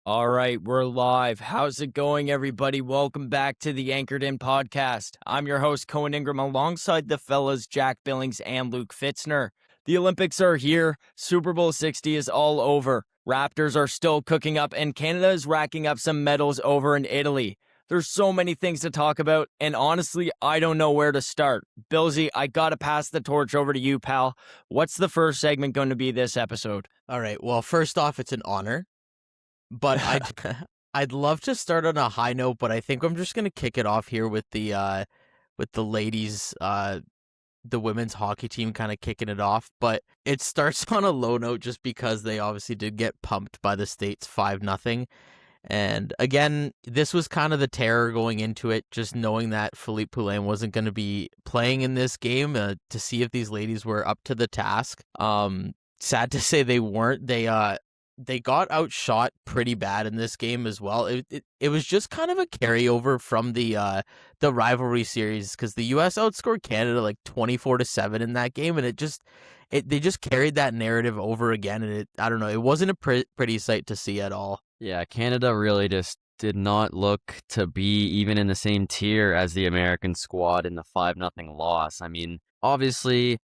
All right, we're live. How's it going, everybody? Welcome back to the Anchored In podcast. I'm your host, Cohen Ingram, alongside the fellas Jack Billings and Luke Fitzner. The Olympics are here. Super Bowl 60 is all over. Raptors are still cooking up, and Canada is racking up some medals over in Italy. There's so many things to talk about, and honestly, I don't know where to start. Billsy, I gotta pass the torch over to you, pal. What's the first segment going to be this episode? All right. Well, first off, it's an honor, but I'd love to start on a high note, but I think I'm just gonna kick it off here with the ladies, the women's hockey team kind of kicking it off. But it starts on a low note just because they obviously did get pumped by the States 5-0. And again, this was kind of the terror going into it, just knowing that Philippe Poulin wasn't going to be playing in this game to see if these ladies were up to the task. Sad to say they weren't. They got outshot pretty bad in this game as well. It was just kind of a carryover from the rivalry series because the U.S. outscored Canada like 24-7 in that game, and they just carried that narrative over again. And I don't know, it wasn't a pretty sight to see at all. Yeah, Canada really just did not look to be even in the same tier as the American squad in the 5-0 loss. I mean, obviously,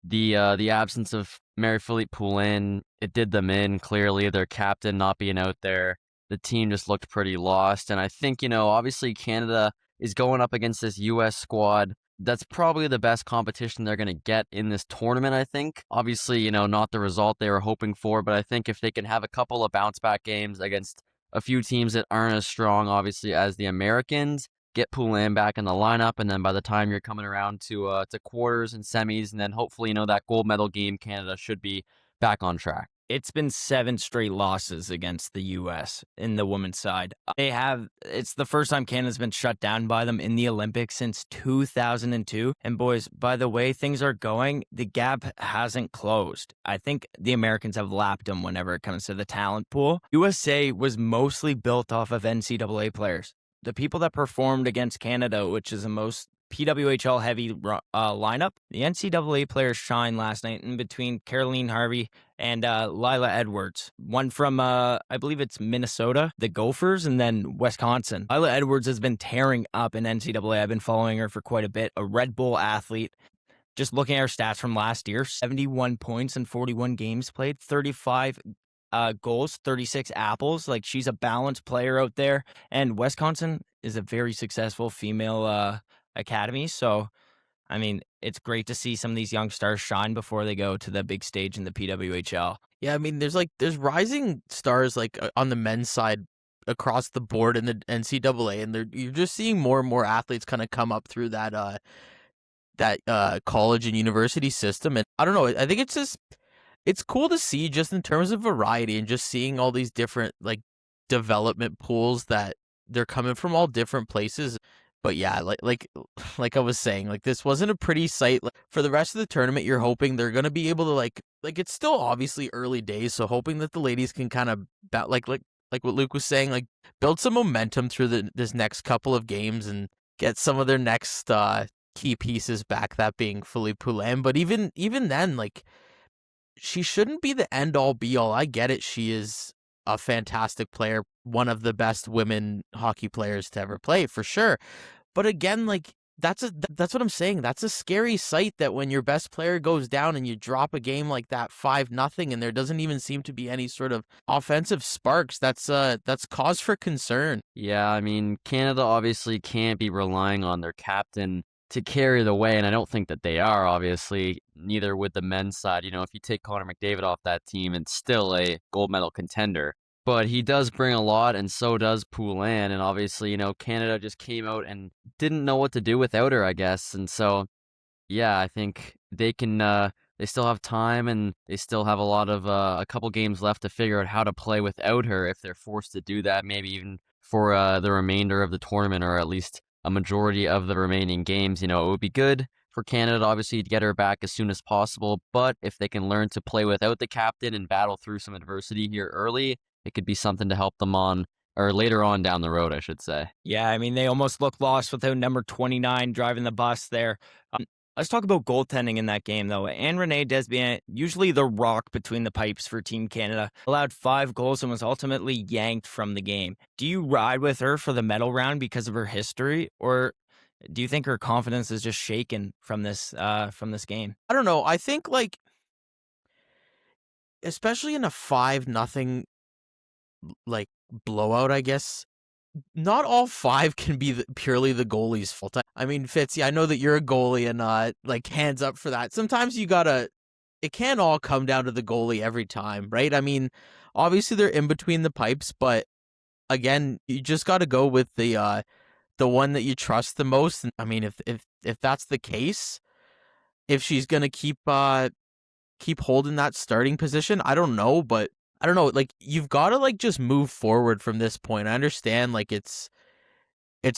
the absence of Marie-Philippe Poulin, it did them in. Clearly, their captain not being out there, the team just looked pretty lost. And I think, obviously Canada is going up against this U.S. squad. That's probably the best competition they're going to get in this tournament, I think. Obviously, not the result they were hoping for, but I think if they can have a couple of bounce-back games against a few teams that aren't as strong, obviously, as the Americans, get Poulin back in the lineup, and then by the time you're coming around to quarters and semis, and then hopefully, that gold medal game, Canada should be back on track. It's been 7 straight losses against the U.S. in the women's side. It's the first time Canada's been shut down by them in the Olympics since 2002. And boys, by the way things are going, the gap hasn't closed. I think the Americans have lapped them whenever it comes to the talent pool. USA was mostly built off of NCAA players. The people that performed against Canada, which is the most PWHL heavy lineup, the NCAA players shine last night in between Caroline Harvey and Lila Edwards. One from, I believe it's Minnesota, the Gophers, and then Wisconsin. Lila Edwards has been tearing up in NCAA. I've been following her for quite a bit. A Red Bull athlete. Just looking at her stats from last year, 71 points in 41 games played, 35 goals, 36 apples. Like, she's a balanced player out there. And Wisconsin is a very successful female academy. So, I mean, it's great to see some of these young stars shine before they go to the big stage in the PWHL. Yeah, I mean, there's rising stars like on the men's side across the board in the NCAA, and you're just seeing more and more athletes kind of come up through that college and university system. And I don't know, I think it's cool to see just in terms of variety and just seeing all these different like development pools that they're coming from all different places. But yeah, like I was saying, like this wasn't a pretty sight. Like, for the rest of the tournament, you're hoping they're gonna be able to like it's still obviously early days, so hoping that the ladies can kind of like what Luke was saying, like build some momentum through this next couple of games and get some of their next key pieces back. That being Philippe Poulin, but even then, like she shouldn't be the end all be all. I get it, she is a fantastic player, one of the best women hockey players to ever play for sure. But again, like that's what I'm saying. That's a scary sight that when your best player goes down and you drop a game like that 5-0 and there doesn't even seem to be any sort of offensive sparks, that's cause for concern. Yeah, I mean, Canada obviously can't be relying on their captain to carry the way, and I don't think that they are, obviously, neither with the men's side. If you take Connor McDavid off that team, it's still a gold medal contender. But he does bring a lot, and so does Poulin. And obviously, Canada just came out and didn't know what to do without her, I guess. And so, yeah, I think they can, they still have time, and they still have a couple games left to figure out how to play without her if they're forced to do that, maybe even for the remainder of the tournament, or at least a majority of the remaining games. It would be good for Canada, obviously, to get her back as soon as possible. But if they can learn to play without the captain and battle through some adversity here early, it could be something to help them on, or later on down the road, I should say. Yeah, I mean, they almost look lost without number 29 driving the bus there. Let's talk about goaltending in that game, though. And Renee Desbian, usually the rock between the pipes for Team Canada, allowed 5 goals and was ultimately yanked from the game. Do you ride with her for the medal round because of her history, or do you think her confidence is just shaken from this game? I don't know. I think like especially in a 5-0 like blowout, I guess not all 5 can be purely the goalie's fault. I mean, Fitzy, I know that you're a goalie and like hands up for that. Sometimes you gotta. It can't all come down to the goalie every time, right? I mean, obviously they're in between the pipes, but again, you just got to go with the one that you trust the most. And I mean, if that's the case, if she's gonna keep holding that starting position, I don't know, but I don't know. Like you've got to like just move forward from this point. I understand like it's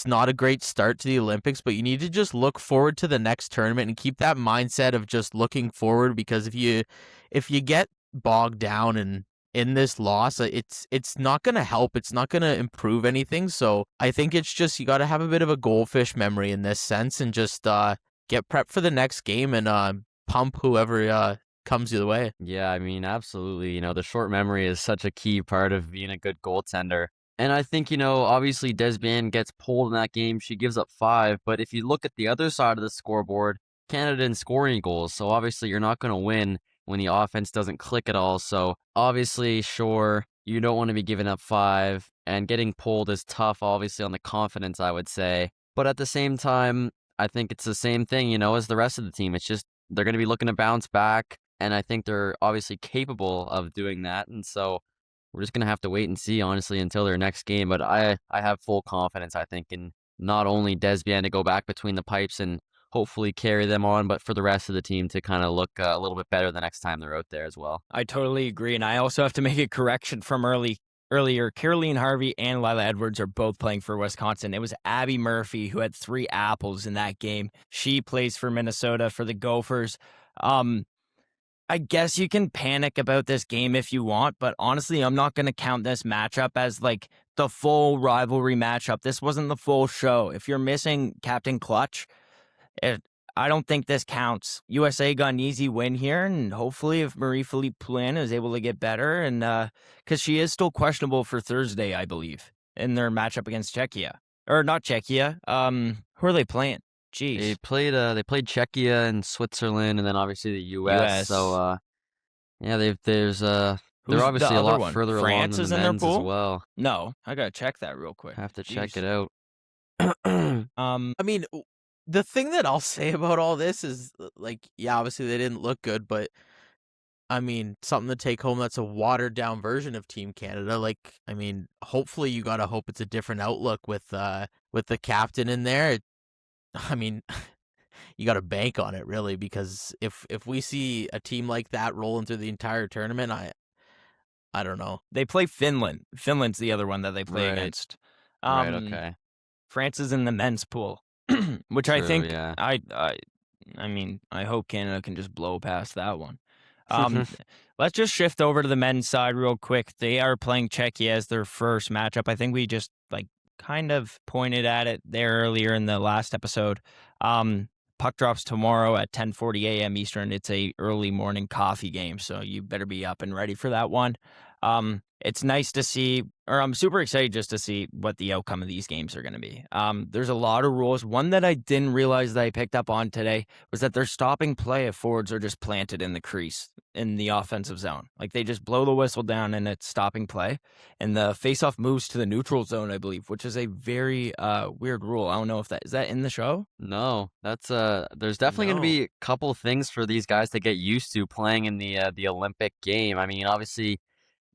not a great start to the Olympics, but you need to just look forward to the next tournament and keep that mindset of just looking forward. Because if you get bogged down in this loss, it's not going to help. It's not going to improve anything. So I think it's just you got to have a bit of a goldfish memory in this sense and just get prepped for the next game and pump whoever comes your way. Yeah, I mean, absolutely. The short memory is such a key part of being a good goaltender. And I think, obviously Desbian gets pulled in that game. She gives up 5. But if you look at the other side of the scoreboard, Canada didn't score any goals. So obviously you're not going to win when the offense doesn't click at all. So obviously, sure, you don't want to be giving up 5. And getting pulled is tough, obviously, on the confidence, I would say. But at the same time, I think it's the same thing, as the rest of the team. It's just they're going to be looking to bounce back. And I think they're obviously capable of doing that. And so we're just going to have to wait and see, honestly, until their next game. But I have full confidence, I think, in not only Desbian to go back between the pipes and hopefully carry them on, but for the rest of the team to kind of look a little bit better the next time they're out there as well. I totally agree. And I also have to make a correction from earlier. Caroline Harvey and Lila Edwards are both playing for Wisconsin. It was Abby Murphy who had 3 apples in that game. She plays for Minnesota for the Gophers. I guess you can panic about this game if you want, but honestly, I'm not going to count this matchup as like the full rivalry matchup. This wasn't the full show. If you're missing Captain Clutch, I don't think this counts. USA got an easy win here, and hopefully if Marie-Philippe Poulin is able to get better, and because she is still questionable for Thursday, I believe, in their matchup against Czechia. Or not Czechia. Who are they playing? Jeez. They played Czechia and Switzerland, and then obviously the U.S. So yeah, they're obviously a lot further along France than is the in their men's pool? as well. No, I gotta check that real quick. Have to check Jeez. it out. I mean, the thing that I'll say about all this is like, yeah, obviously they didn't look good, but I mean, something to take home that's a watered down version of Team Canada. Like, I mean, hopefully you gotta hope it's a different outlook with the captain in there. I mean, you got to bank on it really, because if we see a team like that rolling through the entire tournament, I don't know. They play Finland. Finland's the other one that they play Right. against. Right. Okay. France is in the men's pool, which I True, think yeah. I mean, I hope Canada can just blow past that one. Let's just shift over to the men's side real quick. They are playing Czechia as their first matchup. I think we just kind of pointed at it there earlier in the last episode. Puck drops tomorrow at 10:40 a.m. Eastern. It's a early morning coffee game, so you better be up and ready for that one. It's nice to see, or I'm super excited just to see what the outcome of these games are going to be. There's a lot of rules. One that I didn't realize that I picked up on today was that they're stopping play if forwards are just planted in the crease in the offensive zone. Like they just blow the whistle down and it's stopping play. And the faceoff moves to the neutral zone, I believe, which is a very weird rule. I don't know if that is that in the show? No, that's there's definitely going to be a couple things for these guys to get used to playing in the Olympic game. I mean, obviously,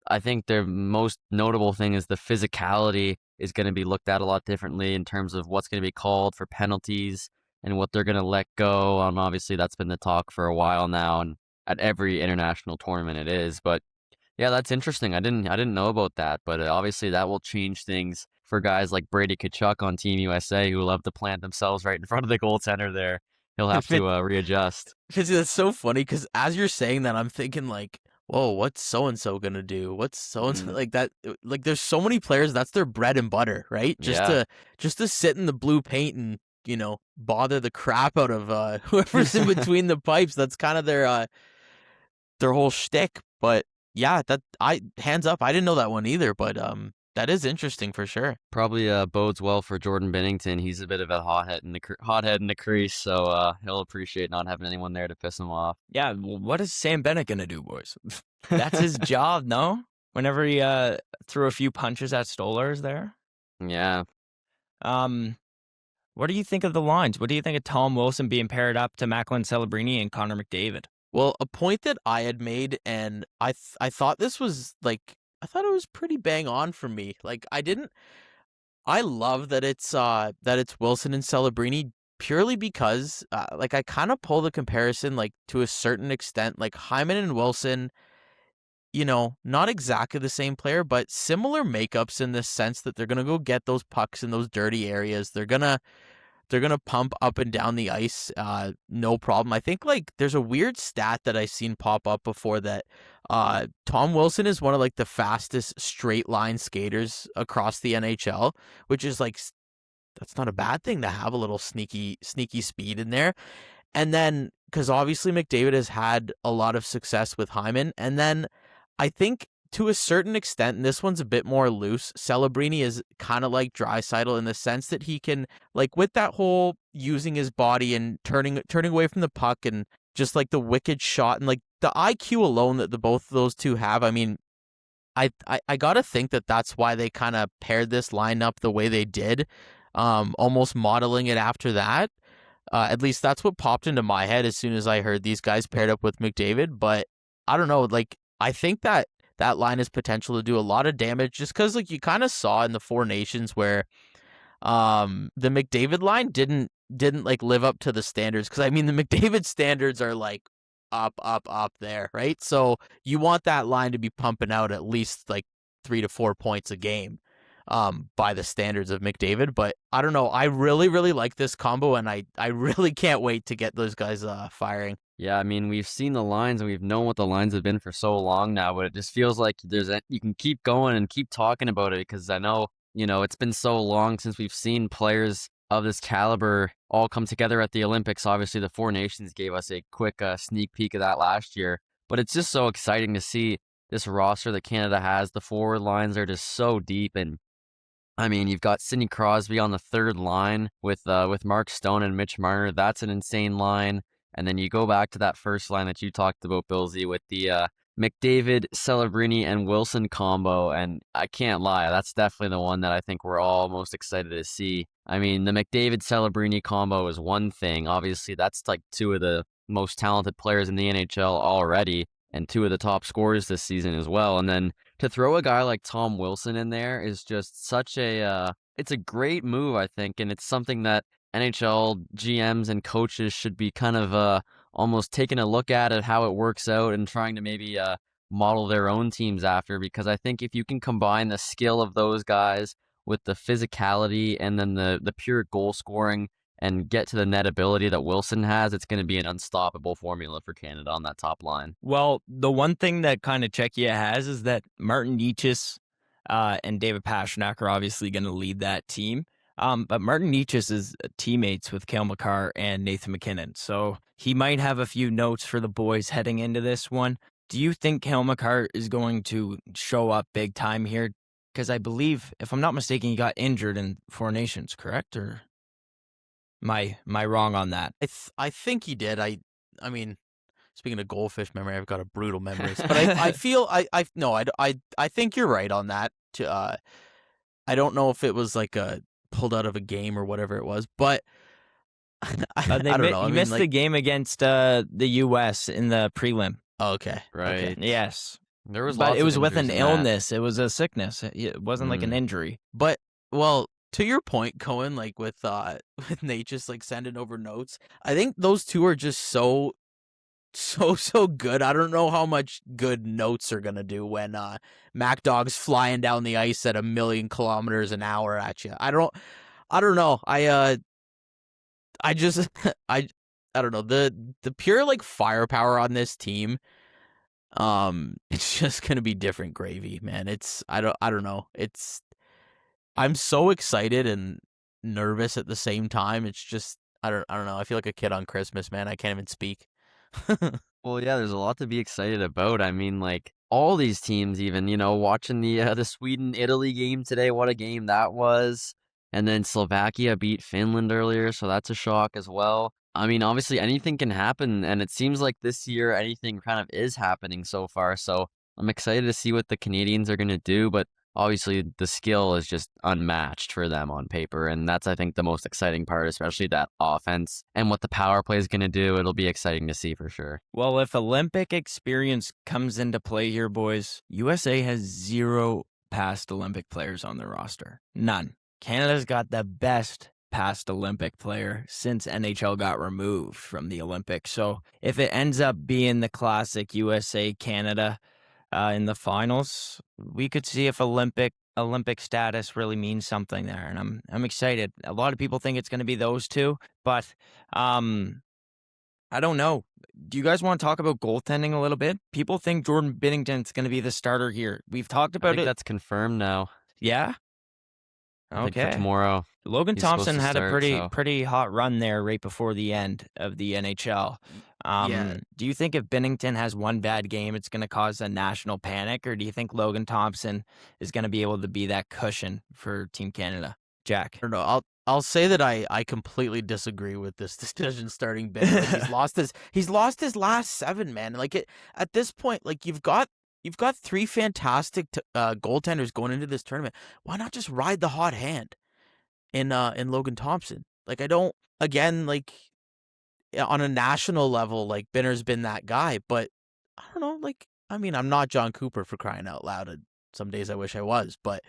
I think their most notable thing is the physicality is going to be looked at a lot differently in terms of what's going to be called for penalties and what they're going to let go. Obviously, that's been the talk for a while now, and at every international tournament it is. But yeah, that's interesting. I didn't know about that, but obviously that will change things for guys like Brady Tkachuk on Team USA who love to plant themselves right in front of the goaltender there. He'll have to readjust. That's so funny because as you're saying that, I'm thinking like, whoa, what's so-and-so going to do? What's so-and-so like that? Like there's so many players, that's their bread and butter, right? Just to sit in the blue paint and bother the crap out of whoever's in between the pipes. That's kind of their whole shtick. But yeah, hands up, I didn't know that one either. But that is interesting for sure. Probably bodes well for Jordan Binnington. He's a bit of a hothead in the crease, so he'll appreciate not having anyone there to piss him off. Yeah, well, what is Sam Bennett gonna do, boys? That's his job, no? Whenever he threw a few punches at Stolarz there. Yeah. What do you think of the lines? What do you think of Tom Wilson being paired up to Macklin Celebrini and Connor McDavid? Well, a point that I had made, and I thought this was I thought it was pretty bang on for me. I love that it's Wilson and Celebrini purely because I kind of pull the comparison to a certain extent, Hyman and Wilson, not exactly the same player, but similar makeups in the sense that they're gonna go get those pucks in those dirty areas. They're gonna pump up and down the ice, no problem. I think there's a weird stat that I seen pop up before that Tom Wilson is one of the fastest straight line skaters across the NHL, which is that's not a bad thing to have a little sneaky speed in there. And then because obviously McDavid has had a lot of success with Hyman, and then I think to a certain extent, and this one's a bit more loose, Celebrini is kind of like Draisaitl in the sense that he can, with that whole using his body and turning away from the puck and just the wicked shot and the IQ alone that the both of those two have. I mean, I gotta think that that's why they kind of paired this lineup the way they did, almost modeling it after that. At least that's what popped into my head as soon as I heard these guys paired up with McDavid. But I don't know, I think that line has potential to do a lot of damage just because you kind of saw in the Four Nations where the McDavid line didn't live up to the standards, because I mean the McDavid standards are up there, right? So you want that line to be pumping out at least 3 to 4 points a game by the standards of McDavid. But I don't know, I really like this combo, and I really can't wait to get those guys firing. Yeah, I mean, we've seen the lines and we've known what the lines have been for so long now, but it just feels like you can keep going and keep talking about it, because I know, it's been so long since we've seen players of this caliber all come together at the Olympics. Obviously, the Four Nations gave us a quick sneak peek of that last year, but it's just so exciting to see this roster that Canada has. The forward lines are just so deep, and I mean, you've got Sidney Crosby on the third line with Mark Stone and Mitch Marner. That's an insane line. And then you go back to that first line that you talked about, Billsy, with the McDavid, Celebrini, and Wilson combo. And I can't lie, that's definitely the one that I think we're all most excited to see. I mean, the McDavid-Celebrini combo is one thing. Obviously, that's two of the most talented players in the NHL already, and two of the top scorers this season as well. And then to throw a guy like Tom Wilson in there is just such it's a great move, I think. And it's something that NHL GMs and coaches should be kind of almost taking a look at how it works out and trying to maybe model their own teams after, because I think if you can combine the skill of those guys with the physicality and then the pure goal scoring and get to the net ability that Wilson has, it's going to be an unstoppable formula for Canada on that top line. Well, the one thing that kind of Czechia has is that Martin Necas and David Pastrnak are obviously going to lead that team. But Martin Necas is teammates with Cale Makar and Nathan McKinnon, so he might have a few notes for the boys heading into this one. Do you think Cale Makar is going to show up big time here? Because I believe, if I'm not mistaken, he got injured in Four Nations, correct? Or am I wrong on that? I think he did. I mean, speaking of goldfish memory, I've got a brutal memory, but I feel I think you're right on that. I don't know if it was pulled out of a game or whatever it was, but I don't know. He missed the game against the U.S. in the prelim. Oh, okay. Right. Okay. Yes. There was, but it was with an an illness. It was a sickness. It wasn't like an injury. But well, to your point, Cohen, with Nate just sending over notes, I think those two are just so good. I don't know how much good notes are gonna do when Mac Dog's flying down the ice at 1,000,000 kilometers an hour at you. I don't know. I just I don't know, the pure firepower on this team. It's just gonna be different gravy, man. I don't know. I'm so excited, and nervous at the same time. It's just I don't know. I feel like a kid on Christmas, man. I can't even speak. Well, yeah, there's a lot to be excited about. I mean, like all these teams, even watching the Sweden Italy game today. What a game that was! And then Slovakia beat Finland earlier, so that's a shock as well. I mean, obviously anything can happen, and it seems like this year anything kind of is happening so far. So I'm excited to see what the Canadians are gonna do, but obviously the skill is just unmatched for them on paper, and that's I think the most exciting part, especially that offense and what the power play is going to do. It'll be exciting to see for sure. Well, if Olympic experience comes into play here, boys, USA has 0 past Olympic players on their roster. None. Canada's got the best past Olympic player since NHL got removed from the Olympics. So if it ends up being the classic USA Canada in the finals, we could see if Olympic status really means something there, and I'm excited. A lot of people think it's going to be those two, but I don't know. Do you guys want to talk about goaltending a little bit? People think Jordan Binnington's going to be the starter here. We've talked I about think it. that's confirmed now. Yeah. I think for Okay. tomorrow. Logan He's supposed Thompson to had a start, pretty hot run there right before the end of the NHL. Yeah. Do you think if Binnington has one bad game, it's going to cause a national panic, or do you think Logan Thompson is going to be able to be that cushion for Team Canada? Jack. I don't know. I'll say that I completely disagree with this decision starting Ben. Like, he's lost his last 7, man. Like at this point, like you've got 3 fantastic goaltenders going into this tournament. Why not just ride the hot hand in Logan Thompson? Like I don't again like on a national level, like Binner's been that guy, but I don't know. Like I mean, I'm not John Cooper for crying out loud. And some days I wish I was, but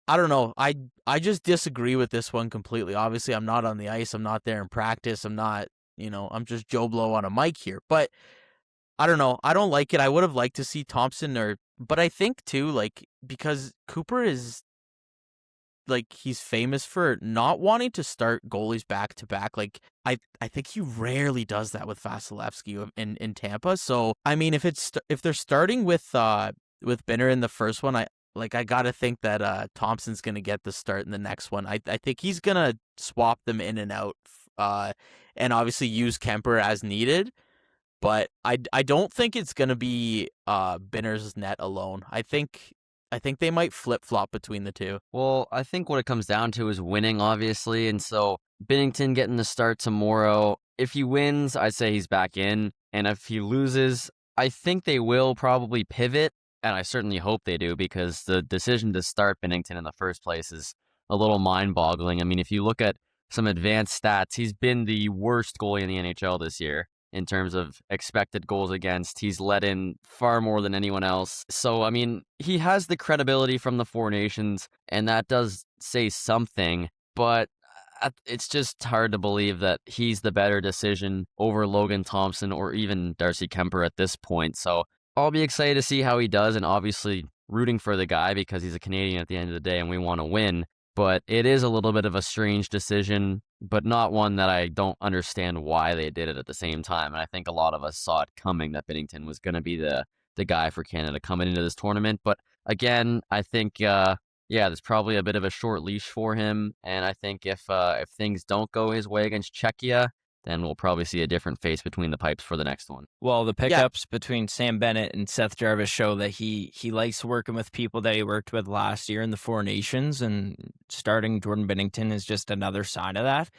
I don't know. I just disagree with this one completely. Obviously, I'm not on the ice. I'm not there in practice. I'm not, I'm just Joe Blow on a mic here. But I don't know. I don't like it. I would have liked to see Thompson but I think too, like, because Cooper is like he's famous for not wanting to start goalies back to back. Like I think he rarely does that with Vasilevsky in Tampa. So I mean, if they're starting with Binner in the first one, I gotta think that Thompson's gonna get the start in the next one. I think he's gonna swap them in and out, and obviously use Kemper as needed. But I don't think it's gonna be Binner's net alone. I think they might flip flop between the two. Well, I think what it comes down to is winning, obviously. And so Binnington getting the start tomorrow. If he wins, I'd say he's back in. And if he loses, I think they will probably pivot. And I certainly hope they do, because the decision to start Binnington in the first place is a little mind-boggling. I mean, if you look at some advanced stats, he's been the worst goalie in the NHL this year in terms of expected goals against. He's let in far more than anyone else. So, I mean, he has the credibility from the Four Nations, and that does say something, but it's just hard to believe that he's the better decision over Logan Thompson or even Darcy Kemper at this point. So I'll be excited to see how he does, and obviously rooting for the guy because he's a Canadian at the end of the day and we want to win. But it is a little bit of a strange decision, but not one that I don't understand why they did it at the same time. And I think a lot of us saw it coming that Binnington was going to be the guy for Canada coming into this tournament. But again, I think, there's probably a bit of a short leash for him. And I think if things don't go his way against Czechia, then we'll probably see a different face between the pipes for the next one. Well, the pickups between Sam Bennett and Seth Jarvis show that he likes working with people that he worked with last year in the Four Nations, and starting Jordan Binnington is just another sign of that.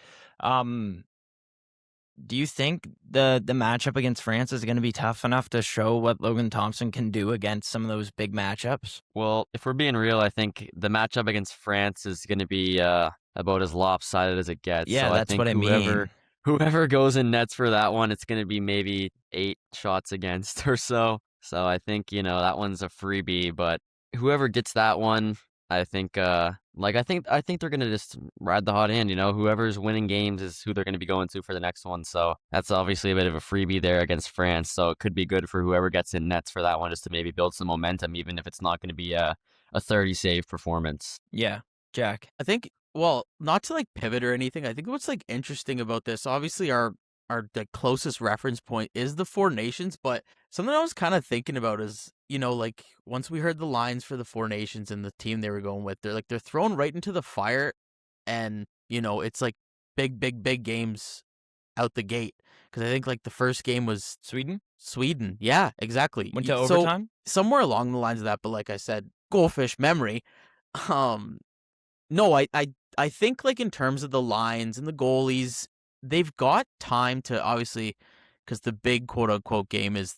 Do you think the matchup against France is going to be tough enough to show what Logan Thompson can do against some of those big matchups? Well, if we're being real, I think the matchup against France is going to be about as lopsided as it gets. Yeah, so that's I think what I mean. whoever goes in nets for that one, it's going to be maybe 8 shots against or so. So I think, that one's a freebie, but whoever gets that one, I think I think they're going to just ride the hot hand, whoever's winning games is who they're going to be going to for the next one. So that's obviously a bit of a freebie there against France. So it could be good for whoever gets in nets for that one, just to maybe build some momentum, even if it's not going to be a 30 save performance. Yeah, Jack. I think, well, not to like pivot or anything. I think what's like interesting about this, obviously our the closest reference point is the Four Nations, but something I was kind of thinking about is, like once we heard the lines for the Four Nations and the team they were going with, they're thrown right into the fire, and it's like big games out the gate. Because I think like the first game was Sweden. Yeah, exactly. Went to So overtime. somewhere along the lines of that, but like I said, goldfish memory. Um, no, I think like in terms of the lines and the goalies, they've got time to obviously, because the big quote unquote game is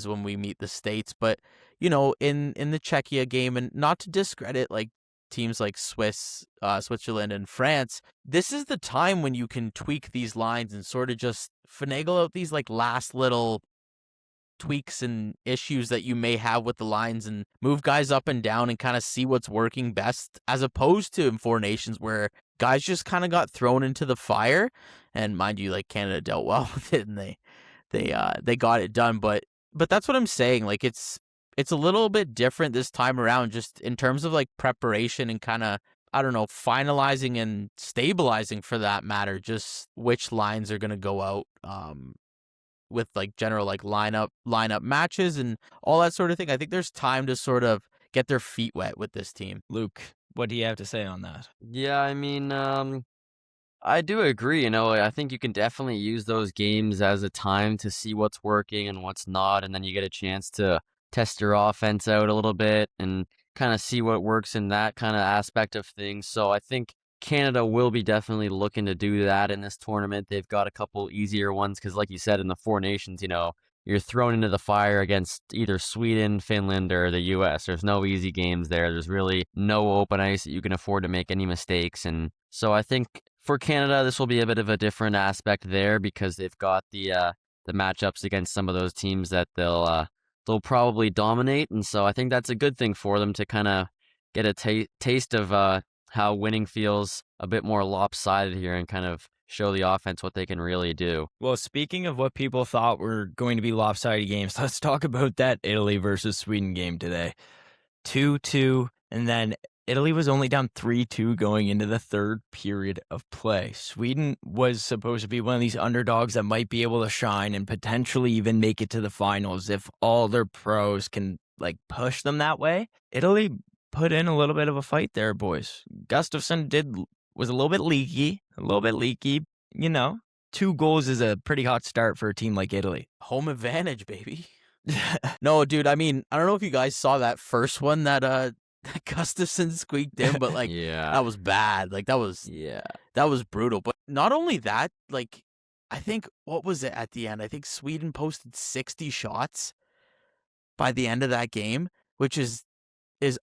when we meet the States. But in the Czechia game, and not to discredit like teams like Switzerland and France, this is the time when you can tweak these lines and sort of just finagle out these like last little tweaks and issues that you may have with the lines and move guys up and down and kind of see what's working best, as opposed to in Four Nations where guys just kind of got thrown into the fire. And mind you, like Canada dealt well with it and they got it done. But that's what I'm saying. Like it's a little bit different this time around, just in terms of like preparation and kind of, I don't know, finalizing and stabilizing for that matter, just which lines are going to go out. With like general like lineup matches and all that sort of thing. I think there's time to sort of get their feet wet with this team. Luke, what do you have to say on that? Yeah, I mean, I do agree. I think you can definitely use those games as a time to see what's working and what's not, and then you get a chance to test your offense out a little bit and kind of see what works in that kind of aspect of things. So I think Canada will be definitely looking to do that in this tournament. They've got a couple easier ones because, like you said, in the Four Nations, you're thrown into the fire against either Sweden, Finland, or the U.S. There's no easy games there. There's really no open ice that you can afford to make any mistakes. And so I think for Canada, this will be a bit of a different aspect there because they've got the matchups against some of those teams that they'll probably dominate. And so I think that's a good thing for them to kind of get a taste of how winning feels a bit more lopsided here and kind of show the offense what they can really do. Well, speaking of what people thought were going to be lopsided games, let's talk about that Italy versus Sweden game today. 2-2, and then Italy was only down 3-2 going into the third period of play. Sweden was supposed to be one of these underdogs that might be able to shine and potentially even make it to the finals if all their pros can like push them that way. Italy put in a little bit of a fight there, boys. Gustafsson was a little bit leaky. 2 goals is a pretty hot start for a team like Italy. Home advantage, baby. No, dude, I mean, I don't know if you guys saw that first one that Gustafsson squeaked in, but like Yeah. that was bad. Like that was brutal. But not only that, like I think what was it at the end? I think Sweden posted 60 shots by the end of that game, which is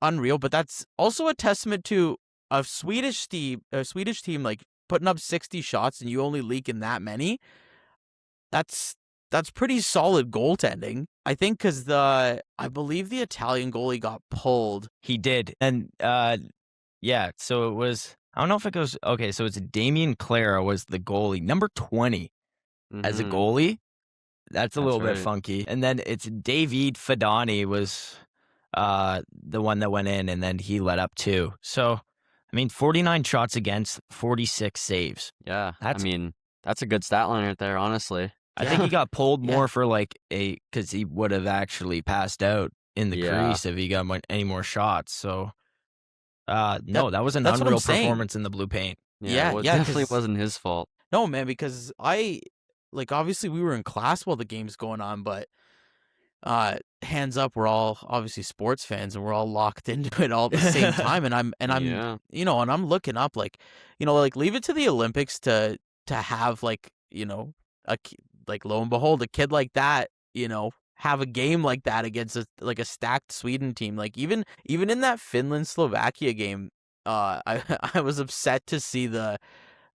unreal. But that's also a testament to a Swedish team like putting up 60 shots and you only leak in that many. That's pretty solid goaltending. I think because I believe the Italian goalie got pulled. He did. And yeah, so it was, I don't know if it goes, okay, so it's Damian Clara was the goalie, number 20 as a goalie. That's a little bit funky. And then it's David Fadani was the one that went in, and then he let up 2. So, I mean, 49 shots against, 46 saves. Yeah, that's a good stat line right there, honestly. I think he got pulled more for like because he would have actually passed out in the crease if he got any more shots. So, no, that was an unreal performance in the blue paint. Yeah, it definitely wasn't his fault. No, man, because obviously we were in class while the game's going on, but hands up, we're all obviously sports fans and we're all locked into it all at the same time. And I'm looking up like leave it to the Olympics to have like, like lo and behold, a kid like that, have a game like that against a stacked Sweden team. Like even in that Finland-Slovakia game, I was upset to see the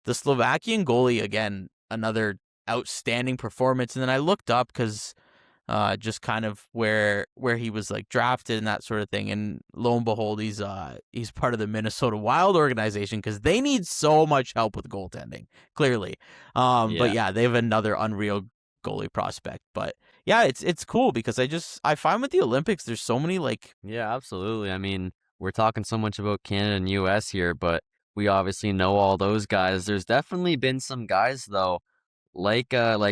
Slovakian goalie again, another outstanding performance. And then I looked up because just kind of where he was like drafted and that sort of thing. And lo and behold, he's part of the Minnesota Wild organization because they need so much help with goaltending, clearly. But yeah, they have another unreal goalie prospect. But yeah, it's cool because I find with the Olympics, there's so many like. Yeah, absolutely. I mean, we're talking so much about Canada and US here, but we obviously know all those guys. There's definitely been some guys though, like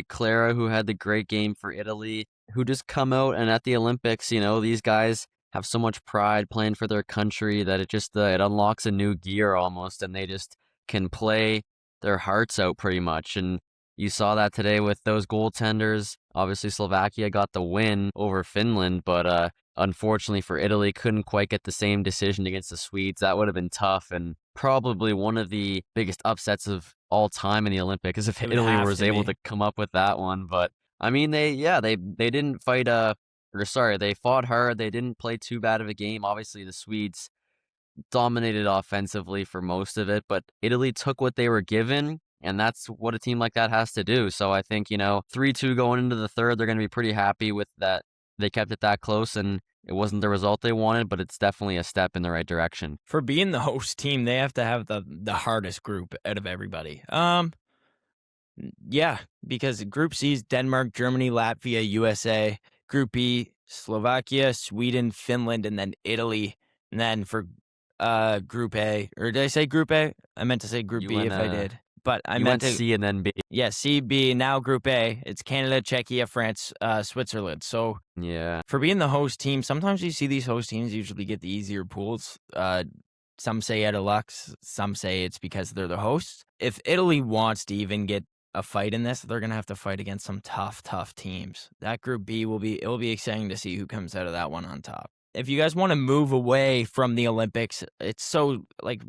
Clara, who had the great game for Italy, who just come out and at the Olympics, these guys have so much pride playing for their country that it just it unlocks a new gear almost, and they just can play their hearts out pretty much. And you saw that today with those goaltenders. Obviously, Slovakia got the win over Finland, but unfortunately for Italy, couldn't quite get the same decision against the Swedes. That would have been tough and probably one of the biggest upsets of all time in the Olympics if It would Italy have was to able be. to come up with that one. But I mean, they didn't fight they fought hard. They didn't play too bad of a game. Obviously, the Swedes dominated offensively for most of it, but Italy took what they were given, and that's what a team like that has to do. So I think, 3-2 going into the third, they're going to be pretty happy with that. They kept it that close, and it wasn't the result they wanted, but it's definitely a step in the right direction. For being the host team, they have to have the hardest group out of everybody. Yeah, because Group C is Denmark, Germany, Latvia, USA. Group B, Slovakia, Sweden, Finland, and then Italy. And then for Group A, or did I say Group A? I meant to say Group You B went if I did. But I you meant went to, C and then B. yeah, C, B, now Group A. It's Canada, Czechia, France, Switzerland. So Yeah. for being the host team, sometimes you see these host teams usually get the easier pools. Some say out of luck, some say it's because they're the hosts. If Italy wants to even get a fight in this, they're gonna have to fight against some tough teams. That Group B will be exciting to see who comes out of that one on top. If you guys want to move away from the Olympics, it's so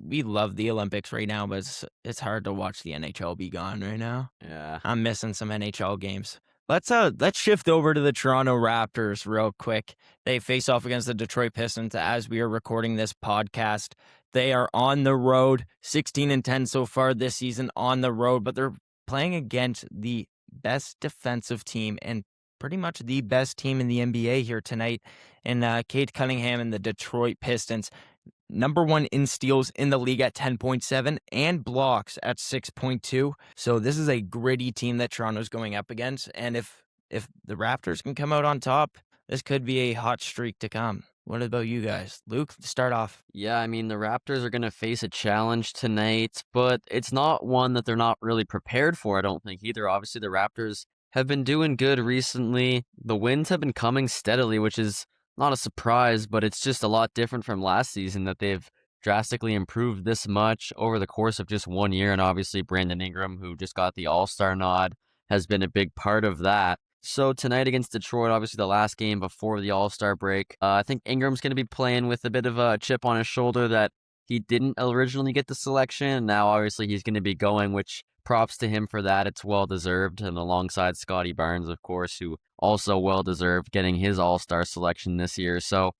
we love the Olympics right now, but it's hard to watch the NHL be gone right now. Yeah. I'm missing some NHL games. Let's shift over to the Toronto Raptors real quick. They face off against the Detroit Pistons as we are recording this podcast. They are on the road, 16-10 so far this season on the road, but they're playing against the best defensive team and pretty much the best team in the NBA here tonight. And Cade Cunningham and the Detroit Pistons, number one in steals in the league at 10.7 and blocks at 6.2. So this is a gritty team that Toronto's going up against. And if the Raptors can come out on top, this could be a hot streak to come. What about you guys? Luke, start off. Yeah, I mean, the Raptors are going to face a challenge tonight, but it's not one that they're not really prepared for, I don't think, either. Obviously, the Raptors have been doing good recently. The wins have been coming steadily, which is not a surprise, but it's just a lot different from last season that they've drastically improved this much over the course of just 1 year. And obviously, Brandon Ingram, who just got the All-Star nod, has been a big part of that. So tonight against Detroit, obviously the last game before the All-Star break, I think Ingram's going to be playing with a bit of a chip on his shoulder that he didn't originally get the selection. Now, obviously, he's going to be going, which props to him for that. It's well-deserved, and alongside Scotty Barnes, of course, who also well-deserved getting his All-Star selection this year. So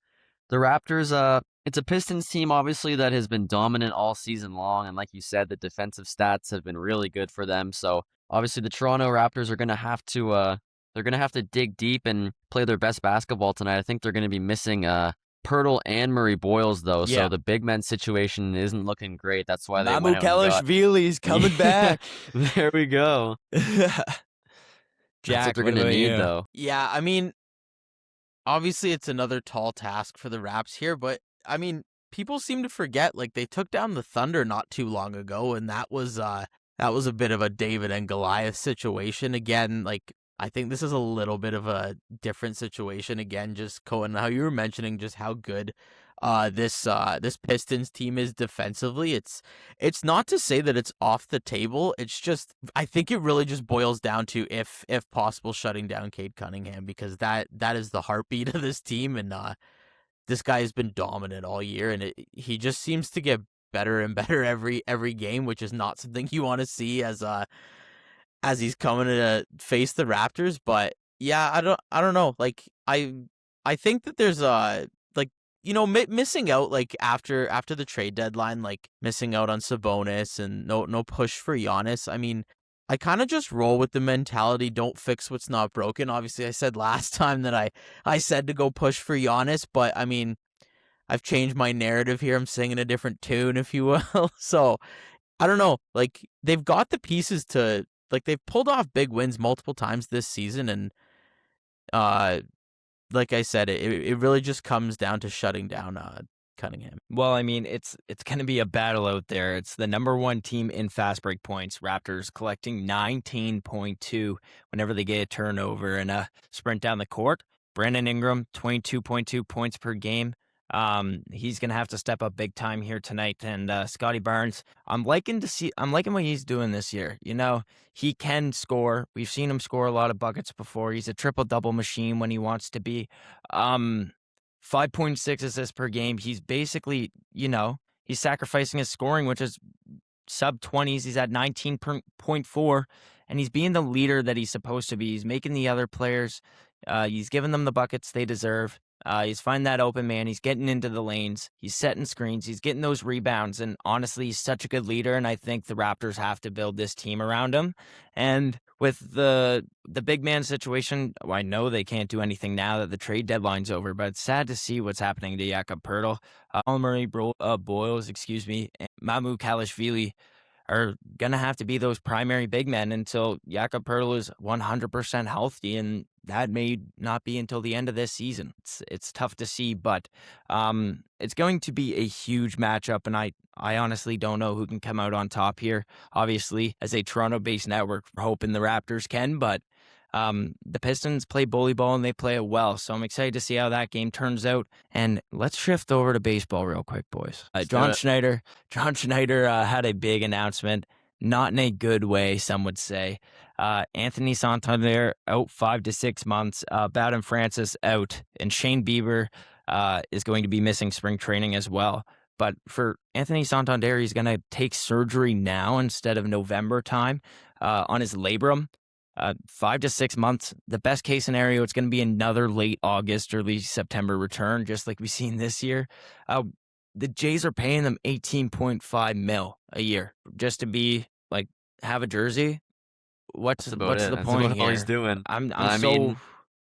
the Raptors, it's a Pistons team, obviously, that has been dominant all season long, and like you said, the defensive stats have been really good for them. So obviously the Toronto Raptors are going to have to they're going to have to dig deep and play their best basketball tonight. I think they're going to be missing Pirtle and Murray Boyles, though, Yeah. so the big men situation isn't looking great. That's why they went out and got... Mamukelashvili's coming back. There we go. Jack, That's what they're what going to about need, you? though. Yeah, I mean, obviously it's another tall task for the Raps here, but I mean, people seem to forget they took down the Thunder not too long ago, and that was a bit of a David and Goliath situation. Again, I think this is a little bit of a different situation. Again, just Cohen, how you were mentioning just how good this Pistons team is defensively. It's not to say that it's off the table. It's just I think it really just boils down to if possible shutting down Cade Cunningham, because that is the heartbeat of this team, and this guy has been dominant all year, and he just seems to get better and better every game, which is not something you want to see as he's coming to face the Raptors. But yeah, I don't know. I think that there's missing out after the trade deadline, missing out on Sabonis and no push for Giannis. I mean, I kind of just roll with the mentality, don't fix what's not broken. Obviously, I said last time that I said to go push for Giannis, but I mean, I've changed my narrative here. I'm singing a different tune, if you will. So I don't know. They've got the pieces to they've pulled off big wins multiple times this season, and like I said, it really just comes down to shutting down Cunningham. Well, I mean, it's going to be a battle out there. It's the number one team in fast break points. Raptors collecting 19.2 whenever they get a turnover and a sprint down the court. Brandon Ingram, 22.2 points per game. He's gonna have to step up big time here tonight. And Scotty Barnes, I'm liking what he's doing this year. You know, he can score. We've seen him score a lot of buckets before. He's a triple double machine when he wants to be. Um, 5.6 assists per game. He's basically, he's sacrificing his scoring, which is sub 20s. He's at 19.4, and he's being the leader that he's supposed to be. He's making the other players, he's giving them the buckets they deserve. He's finding that open man. He's getting into the lanes. He's setting screens. He's getting those rebounds. And honestly, he's such a good leader. And I think the Raptors have to build this team around him. And with the big man situation, well, I know they can't do anything now that the trade deadline's over, but it's sad to see what's happening to Jakob Poeltl. Murray Boyles, and Mamu Kalashvili are going to have to be those primary big men until Jakob Poeltl is 100% healthy, and that may not be until the end of this season. It's tough to see, but it's going to be a huge matchup, and I honestly don't know who can come out on top here. Obviously, as a Toronto-based network, we're hoping the Raptors can, but the Pistons play bully ball and they play it well, so I'm excited to see how that game turns out. And let's shift over to baseball real quick, boys. John Schneider had a big announcement, not in a good way, some would say. Anthony Santander out 5 to 6 months. Bowden Francis out, and Shane Bieber is going to be missing spring training as well. But for Anthony Santander, he's going to take surgery now instead of November time on his labrum. 5 to 6 months. The best case scenario, it's going to be another late August, early September return, just like we've seen this year. The Jays are paying them $18.5 million a year just to be like have a jersey. What's the point here? All he's doing. I mean,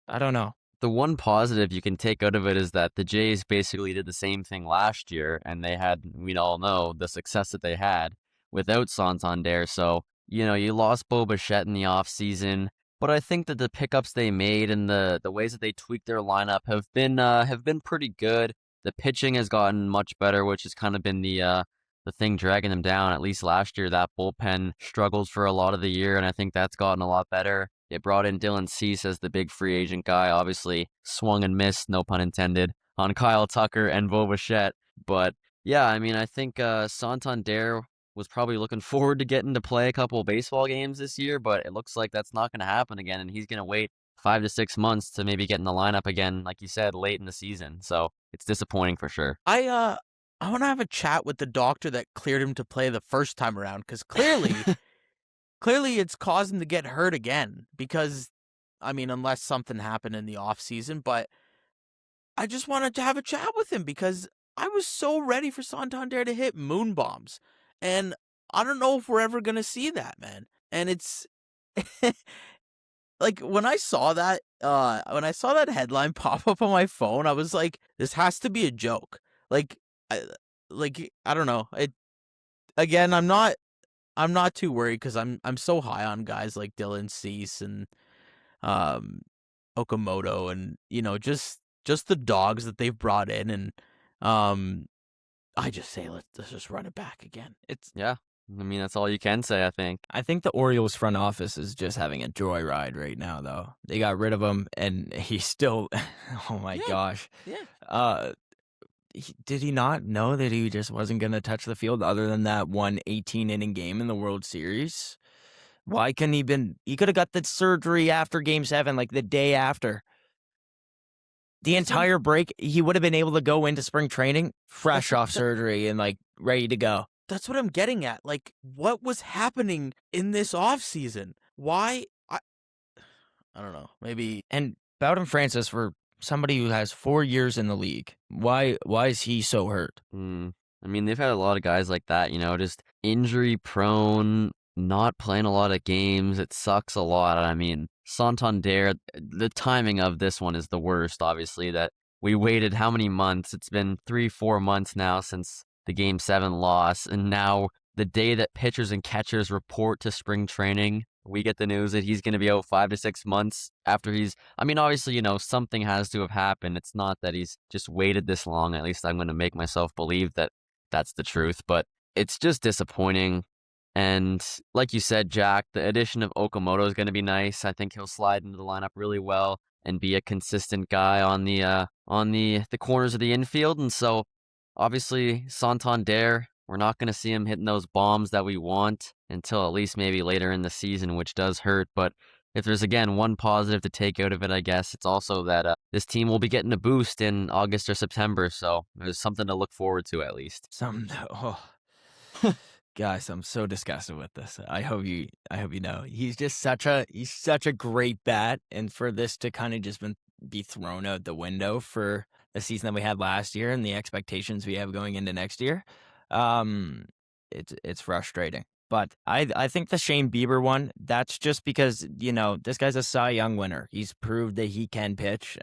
I don't know. The one positive you can take out of it is that the Jays basically did the same thing last year, and we all know the success that they had without Santander. So, you lost Bo Bichette in the offseason, but I think that the pickups they made and the ways that they tweaked their lineup have been pretty good. The pitching has gotten much better, which has kind of been the thing dragging them down. At least last year, that bullpen struggled for a lot of the year, and I think that's gotten a lot better. They brought in Dylan Cease as the big free agent guy, obviously swung and missed, no pun intended, on Kyle Tucker and Bo Bichette. But yeah, I mean, I think Santander was probably looking forward to getting to play a couple of baseball games this year, but it looks like that's not going to happen again, and he's going to wait 5 to 6 months to maybe get in the lineup again, like you said, late in the season. So it's disappointing for sure. I want to have a chat with the doctor that cleared him to play the first time around, because clearly it's caused him to get hurt again. Because, I mean, unless something happened in the off season, but I just wanted to have a chat with him because I was so ready for Santander to hit moon bombs, and I don't know if we're ever gonna see that, man. And it's like when I saw that headline pop up on my phone, I was like, this has to be a joke. I don't know. Again, I'm not too worried because I'm so high on guys like Dylan Cease and Okamoto, and just the dogs that they've brought in, and I just say let's just run it back again. Yeah. I mean, that's all you can say, I think. I think the Orioles front office is just having a joyride right now, though. They got rid of him, and he's still, oh my gosh. Yeah. Did he not know that he just wasn't going to touch the field other than that one 18-inning game in the World Series? Why couldn't he could have got the surgery after Game 7, like the day after. The entire break, he would have been able to go into spring training fresh off surgery and like ready to go. That's what I'm getting at. Like, what was happening in this offseason? Why? I don't know. Maybe. And Bowden Francis, for somebody who has 4 years in the league, why is he so hurt? I mean, they've had a lot of guys like that, just injury prone, not playing a lot of games. It sucks a lot. I mean, Santander, the timing of this one is the worst, obviously, that we waited how many months? It's been 3-4 months now since the Game 7 loss, and now the day that pitchers and catchers report to spring training, we get the news that he's going to be out 5 to 6 months after obviously, something has to have happened. It's not that he's just waited this long. At least I'm going to make myself believe that that's the truth, but it's just disappointing. And like you said, Jack, the addition of Okamoto is going to be nice. I think he'll slide into the lineup really well. and be a consistent guy on the corners of the infield. And so obviously Santander, we're not going to see him hitting those bombs that we want until at least maybe later in the season, which does hurt. But if there's, again, one positive to take out of it, I guess it's also that this team will be getting a boost in August or September. So there's something to look forward to at least. Guys, I'm so disgusted with this. I hope you know. He's such a great bat, and for this to kind of just be thrown out the window for the season that we had last year and the expectations we have going into next year, it's frustrating. But I think the Shane Bieber one, that's just because, this guy's a Cy Young winner. He's proved that he can pitch.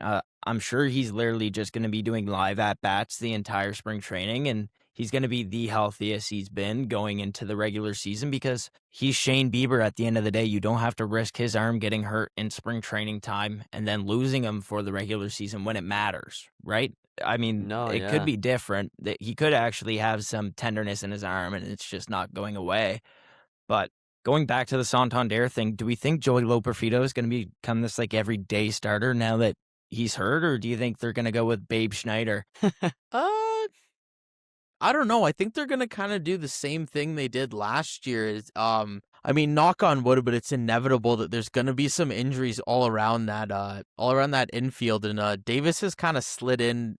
I'm sure he's literally just going to be doing live at-bats the entire spring training, and he's going to be the healthiest he's been going into the regular season because he's Shane Bieber at the end of the day. You don't have to risk his arm getting hurt in spring training time and then losing him for the regular season when it matters, right? I mean, No, it yeah. could be different. That he could actually have some tenderness in his arm and it's just not going away. But going back to the Santander thing, do we think Joey Loperfido is going to become this everyday starter now that he's hurt, or do you think they're going to go with Babe Schneider? I don't know. I think they're gonna kind of do the same thing they did last year. I mean, knock on wood, but it's inevitable that there's gonna be some injuries all around that infield, and Davis has kind of slid in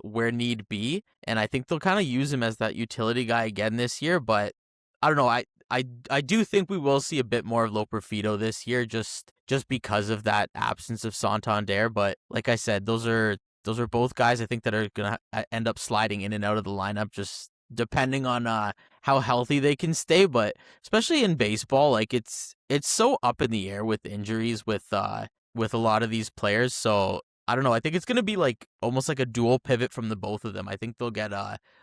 where need be, and I think they'll kind of use him as that utility guy again this year. But I don't know. I do think we will see a bit more of Loperfido this year, just because of that absence of Santander. But like I said, those are both guys I think that are going to end up sliding in and out of the lineup just depending on how healthy they can stay. But especially in baseball, it's so up in the air with injuries with a lot of these players. So I don't know. I think it's going to be almost like a dual pivot from the both of them. I think they'll get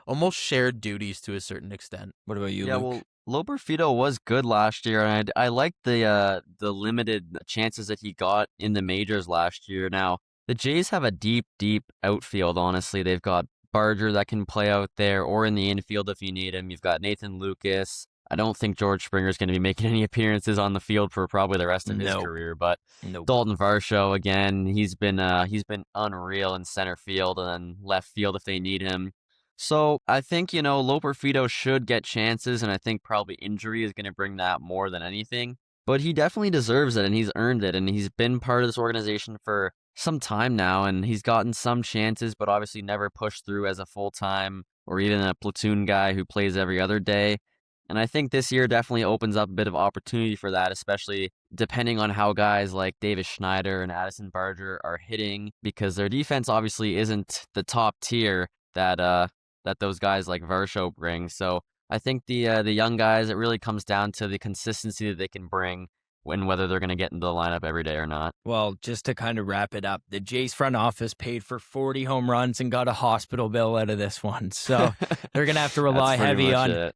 almost shared duties to a certain extent. What about you, Yeah, Luke? well, Loperfido was good last year, and I liked the limited chances that he got in the majors last year. Now, the Jays have a deep, deep outfield, honestly. They've got Barger that can play out there or in the infield if you need him. You've got Nathan Lucas. I don't think George Springer's going to be making any appearances on the field for probably the rest of his career, but Nope. Dalton Varsho, again, he's been unreal in center field and then left field if they need him. So I think, Loperfido should get chances, and I think probably injury is going to bring that more than anything. But he definitely deserves it, and he's earned it, and he's been part of this organization for some time now, and he's gotten some chances, but obviously never pushed through as a full-time or even a platoon guy who plays every other day. And I think this year definitely opens up a bit of opportunity for that, especially depending on how guys like Davis Schneider and Addison Barger are hitting, because their defense obviously isn't the top tier that those guys like Varsho bring. So I think the young guys, it really comes down to the consistency that they can bring when whether they're going to get into the lineup every day or not. Well, just to kind of wrap it up, the Jays front office paid for 40 home runs and got a hospital bill out of this one. So they're going to have to rely heavy on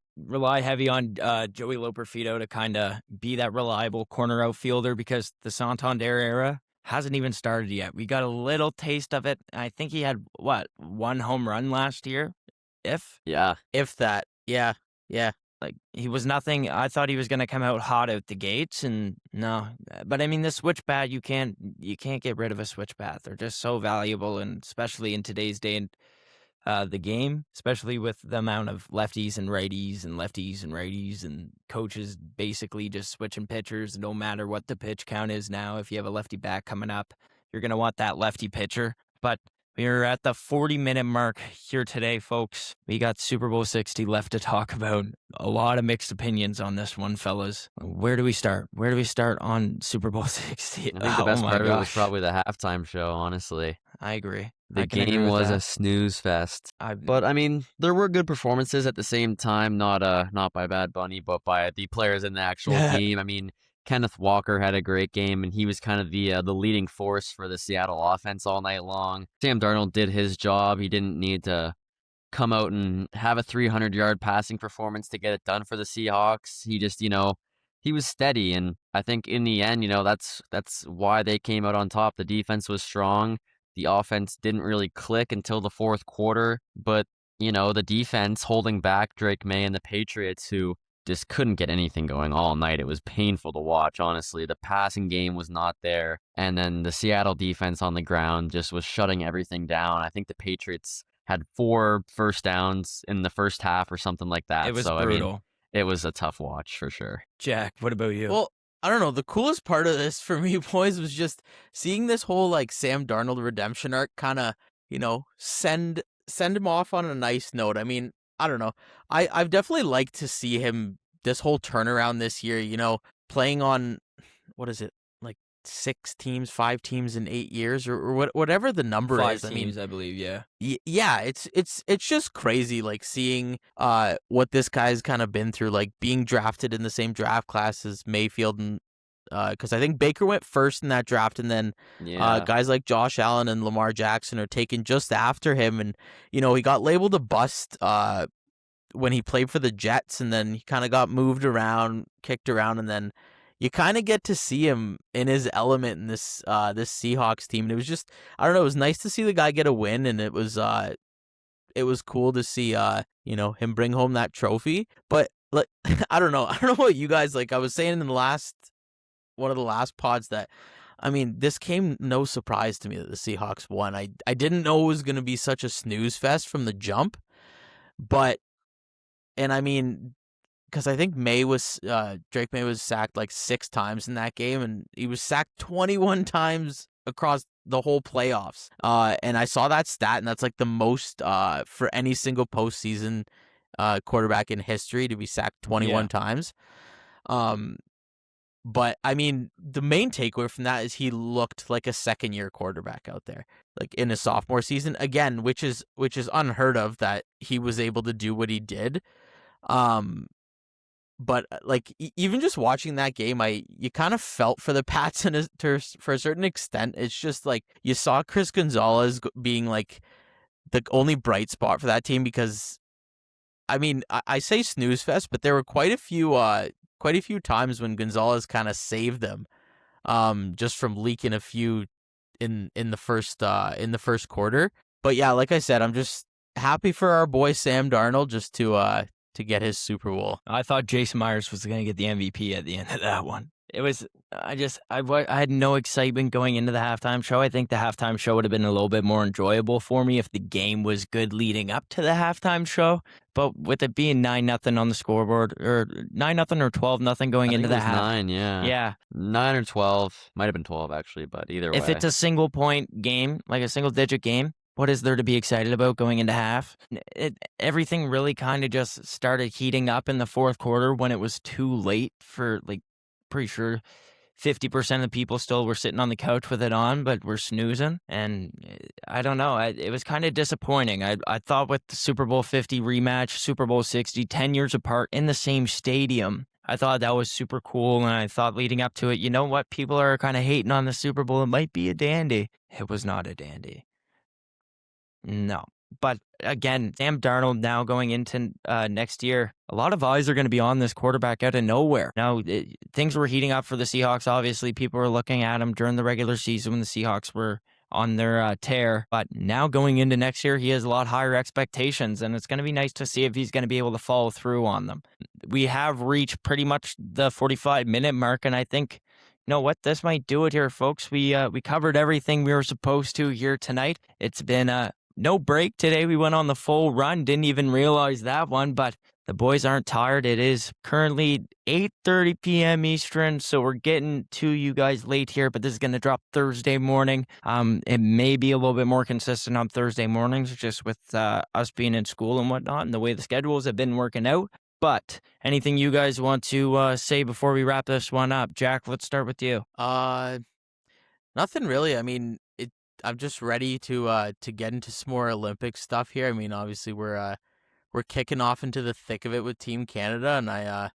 Joey Loperfido to kind of be that reliable corner outfielder, because the Santander era hasn't even started yet. We got a little taste of it. I think he had, one home run last year? If that. Yeah. He was nothing. I thought he was going to come out hot out the gates, and no. But I mean, the switch bat, you can't get rid of a switch bat. They're just so valuable, and especially in today's day and the game, especially with the amount of lefties and righties and coaches basically just switching pitchers. No matter what the pitch count is now, if you have a lefty bat coming up, you're going to want that lefty pitcher. But we're at the 40-minute mark here today, folks. We got Super Bowl 60 left to talk about. A lot of mixed opinions on this one, fellas. Where do we start? Where do we start on Super Bowl 60? I think the best part of it was probably the halftime show, honestly. I agree. The game was a snooze fest. But, I mean, there were good performances at the same time, not by Bad Bunny, but by the players in the actual game. I mean, Kenneth Walker had a great game, and he was kind of the leading force for the Seattle offense all night long. Sam Darnold did his job. He didn't need to come out and have a 300-yard passing performance to get it done for the Seahawks. He just, he was steady, and I think in the end, that's why they came out on top. The defense was strong. The offense didn't really click until the fourth quarter, but, the defense holding back Drake May and the Patriots, who just couldn't get anything going all night. It was painful to watch, honestly. The passing game was not there. And then the Seattle defense on the ground just was shutting everything down. I think the Patriots had 4 first downs in the first half or something like that. It was So, brutal. I mean, it was a tough watch for sure. Jack, what about you? Well, I don't know. The coolest part of this for me, boys, was just seeing this whole like Sam Darnold redemption arc kind of, send him off on a nice note. I mean, I don't know. I've definitely liked to see him this whole turnaround this year, playing on what is it? Like 6 teams, 5 teams in 8 years or whatever the number 5 is. teams, I believe, yeah. Yeah, it's just crazy like seeing what this guy's kind of been through, like being drafted in the same draft class as Mayfield, and because I think Baker went first in that draft, and then Yeah. guys like Josh Allen and Lamar Jackson are taken just after him, and he got labeled a bust when he played for the Jets, and then he kind of got moved around, kicked around, and then you kind of get to see him in his element in this Seahawks team. And it was just, I don't know, it was nice to see the guy get a win, and it was cool to see him bring home that trophy. But like I don't know what you guys like. I was saying in one of the last pods that, I mean, this came no surprise to me that the Seahawks won. I didn't know it was going to be such a snooze fest from the jump, and I mean, because I think Drake May was sacked like 6 times in that game, and he was sacked 21 times across the whole playoffs. And I saw that stat, and that's like the most for any single postseason quarterback in history to be sacked 21 times. But I mean, the main takeaway from that is he looked like a second-year quarterback out there, like in his sophomore season again, which is unheard of that he was able to do what he did. But like even just watching that game, you kind of felt for the Pats for a certain extent. It's just like you saw Chris Gonzalez being like the only bright spot for that team, because I mean, I say snooze fest, but there were quite a few times when Gonzalez kind of saved them, just from leaking a few in the first quarter. But yeah, like I said, I'm just happy for our boy Sam Darnold just to get his Super Bowl. I thought Jason Myers was going to get the MVP at the end of that one. It was, I had no excitement going into the halftime show. I think the halftime show would have been a little bit more enjoyable for me if the game was good leading up to the halftime show. But with it being 9-0 on the scoreboard, or 9-0 or 12-0 going into the half. 9, yeah. Yeah. 9 or 12. Might have been 12, actually, but either way. If it's a single point game, like a single digit game, what is there to be excited about going into half? Everything really kind of just started heating up in the fourth quarter when it was too late for, like, pretty sure 50% of the people still were sitting on the couch with it on, but were snoozing. And I don't know. It was kind of disappointing. I thought with the Super Bowl 50 rematch, Super Bowl 60, 10 years apart in the same stadium, I thought that was super cool. And I thought leading up to it, you know what? People are kind of hating on the Super Bowl. It might be a dandy. It was not a dandy. No. But again, Sam Darnold now going into next year, a lot of eyes are going to be on this quarterback out of nowhere. Now, things were heating up for the Seahawks. Obviously, people were looking at him during the regular season when the Seahawks were on their tear. But now going into next year, he has a lot higher expectations, and it's going to be nice to see if he's going to be able to follow through on them. We have reached pretty much the 45-minute mark, and I think, you know what, this might do it here, folks. We covered everything we were supposed to here tonight. It's been no break today. We went on the full run. Didn't even realize that one, but the boys aren't tired. It is currently 8:30 p.m. Eastern, so we're getting to you guys late here, but this is going to drop Thursday morning. It may be a little bit more consistent on Thursday mornings, just with us being in school and whatnot, and the way the schedules have been working out. But anything you guys want to say before we wrap this one up? Jack, let's start with you. Nothing really. I mean, I'm just ready to get into some more Olympic stuff here. I mean, obviously we're kicking off into the thick of it with Team Canada, and I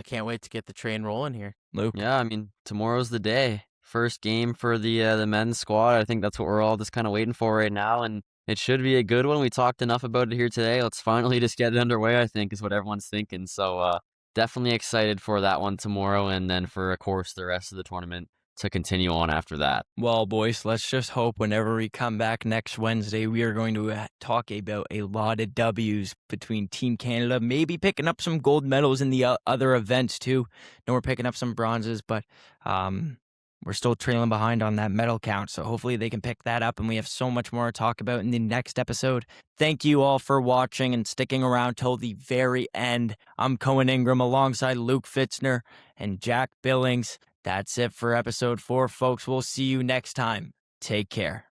can't wait to get the train rolling here. Luke. Yeah, I mean, tomorrow's the day. First game for the men's squad. I think that's what we're all just kind of waiting for right now, and it should be a good one. We talked enough about it here today. Let's finally just get it underway, I think, is what everyone's thinking. So definitely excited for that one tomorrow, and then for, of course, the rest of the tournament to continue on after that. Well, boys, let's just hope whenever we come back next Wednesday, we are going to talk about a lot of W's between Team Canada, maybe picking up some gold medals in the other events too. No, we're picking up some bronzes, but we're still trailing behind on that medal count. So hopefully they can pick that up, and we have so much more to talk about in the next episode. Thank you all for watching and sticking around till the very end. I'm Cohen Ingram alongside Luke Fitzner and Jack Billings. That's it for episode 4, folks. We'll see you next time. Take care.